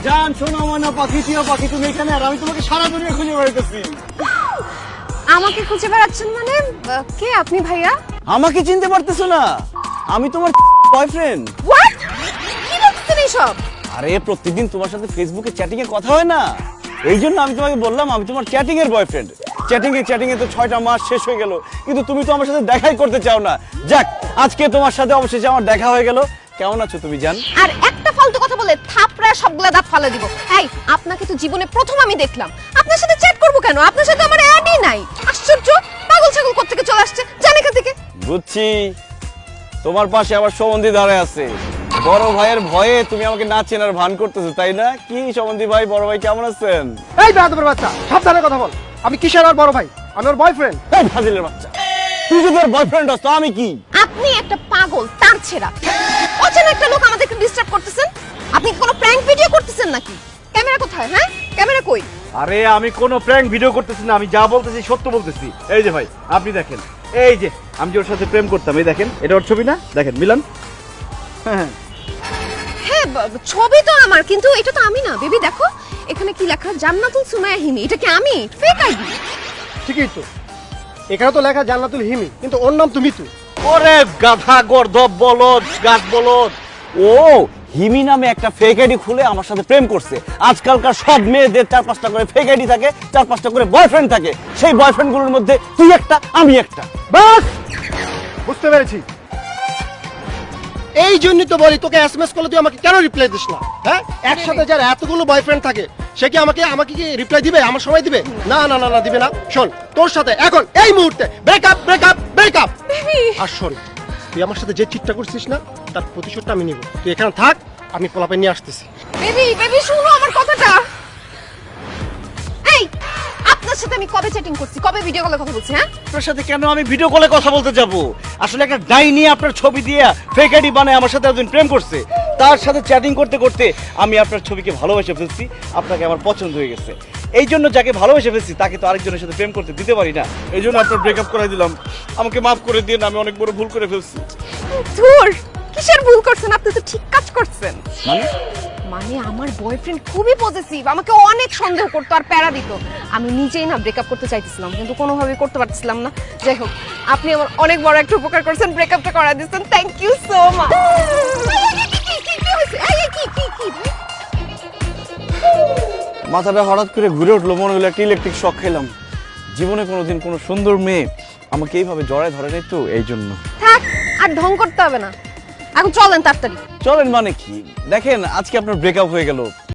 জান শোনো মনা পাখি টিয়া পাখি তুমি এখানে আর আমি তোমাকে সারা দুনিয়া খুঁজে বেড়াইতেছি। আমাকে খুঁজে বেড়াচ্ছেন মানে কে আপনি ভাইয়া? আমাকে চিনতে পারতেছো না? আমি তোমার বয়ফ্রেন্ড। হোয়াট? কি বলছেন এইসব? আরে প্রতিদিন তোমার সাথে ফেসবুকে চ্যাটিং এ কথা হয় না, এই জন্য আমি তোমাকে বললাম আমি তোমার চ্যাটিং এর বয়ফ্রেন্ড। চ্যাটিং এ তো 6টা মাস শেষ হয়ে গেল, কিন্তু তুমি তো আমার সাথে দেখাই করতে চাও না। যাক, আজকে তোমার সাথে অবশেষে আমার দেখা হয়ে গেল। কেমন আছো তুমি জান? আর একটা ফালতু কথা বলে থাপড়ায় সবগুলা দাঁত ফালা দিব। এই আপনাকে তো জীবনে প্রথম আমি দেখলাম, আপনার সাথে চ্যাট করব কেন? আপনার সাথে আমার অ্যাডই নাই। আশ্চর্য, পাগল ছাগল কোত্থেকে চলে আসছে জানি এখান থেকে। বুঝছি, তোমার পাশে আবার সম্বন্ধী দাঁড়ায় আছে। বড় ভাইয়ের ভয়ে তুমি আমাকে না চেনার ভান করতেছো, তাই না? কি সম্বন্ধী ভাই, বড় ভাই কেমন আছেন? এই বেয়াদবের বাচ্চা, সাবধানে কথা বল। আমি কিসের আর বড় ভাই? আমি ওর বয়ফ্রেন্ড। এই ফাজিলের বাচ্চা, তুই যদি ওর বয়ফ্রেন্ড হস তো আমি কি? আপনি একটা পাগল তার ছেড়া। অচেনা একটা লোক আমাদেরকে ডিস্টার্ব করতেছেন। আপনি কি কোনো প্র্যাঙ্ক ভিডিও করতেছেন নাকি? ক্যামেরা কোথায়? হ্যাঁ, ক্যামেরা কই? আরে আমি কোনো প্র্যাঙ্ক ভিডিও করতেছি না, আমি যা বলতেছি সত্য বলতেছি। এই যে ভাই, আপনি দেখেন, এই যে আমি যে ওর সাথে প্রেম করতাম, এই দেখেন, এটা ওর ছবি না? দেখেন মিলন। হ্যাঁ, হ্যাঁ, ছবি তো আমার, কিন্তু এটা তো আমি না। বেবি দেখো, এখানে কি লেখা? জান্নাতুল সুমাইয়া হিমি। এটা কি আমি? Fake ID. ঠিকই তো, এখানে তো লেখা জান্নাতুল হিমি, কিন্তু ওর নাম তুমি তো। ওরে গাধা গর্দব বলদ, গাছ বলদ। ও হিমি নামে একটা ফেক আইডি খুলে আমার সাথে প্রেম করছে। আজকালকার সব মেয়েদের 4-5টা করে ফেক আইডি থাকে, 4-5টা করে বয়ফ্রেন্ড থাকে। সেই বয়ফ্রেন্ড গুলোর মধ্যে তুই একটা, আমি একটা। বাস, বুঝতে পেরেছি। এই জন্যই তো বলি তোকে এসএমএস করলে তুই আমাকে কেন রিপ্লাই দিস না? হ্যাঁ, একসাথে যার এতগুলো বয়ফ্রেন্ড থাকে সে কি আমাকে কি রিপ্লাই দিবে? আমার সময় দিবে? না না না না, দিবে না। শোন, তোর সাথে এখন এই মুহূর্তে ব্রেকআপ ব্রেকআপ ব্রেকআপ। আর শোন, তুই আমার সাথে যে চিটটা করছিস না, তার প্রতিশোধটা আমি নিব। তুই এখানে থাক, আমি পোলাপে নিয়ে আসতেছি। বেবি, বেবি শুনো আমার কথাটা। এই, আপনার সাথে আমি কবে চ্যাটিং করছি? কবে ভিডিও কলে কথা বলছি? হ্যাঁ, আপনার সাথে কেন আমি ভিডিও কলে কথা বলতে যাব? আসলে একটা ডাইনি আপনার ছবি দিয়ে ফেক আইডি বানায় আমার সাথে একজন প্রেম করছে। তার সাথে চ্যাটিং করতে করতে আমি আপনার ছবিকে ভালোবেসে ফেলছি, আপনাকে আমার পছন্দ হয়ে গেছে। এই জন্য যাকে ভালোবেসে ফেলছি তাকে তো আরেকজনের সাথে প্রেম করতে দিতে পারি না, এই জন্য আপনার ব্রেকআপ করে দিলাম। আমাকে মাফ করে দিন, আমি অনেক বড় ভুল করে ফেলছি। ধুর, কিসের ভুল করছেন? আপনি তো ঠিক কাজ করছেন। মানে মানে আমার বয়ফ্রেন্ড খুবই পজেসিভ, আমাকে অনেক সন্দেহ করতো আর প্যারা দিত। আমি নিজেই না ব্রেকআপ করতে চাইতেছিলাম, কিন্তু কোনোভাবেই করতে পারছিলাম না। যাই হোক, আপনি আমার অনেক বড় একটা উপকার করছেন, ব্রেকআপটা করা দিয়েছেন। Thank you so much. মাথাটা হঠাৎ করে ঘুরে উঠলো, মনে হলো একটা ইলেকট্রিক শক খেলাম। জীবনে কোনোদিন কোনো সুন্দর মেয়ে আমাকে এইভাবে জড়ায় ধরে নাই তো, এই জন্য। থাক, আর ঢং করতে হবে না। এখন চলেন তাড়াতাড়ি। চলেন মানে কি? দেখেন আজকে আপনার ব্রেকআপ হয়ে গেল,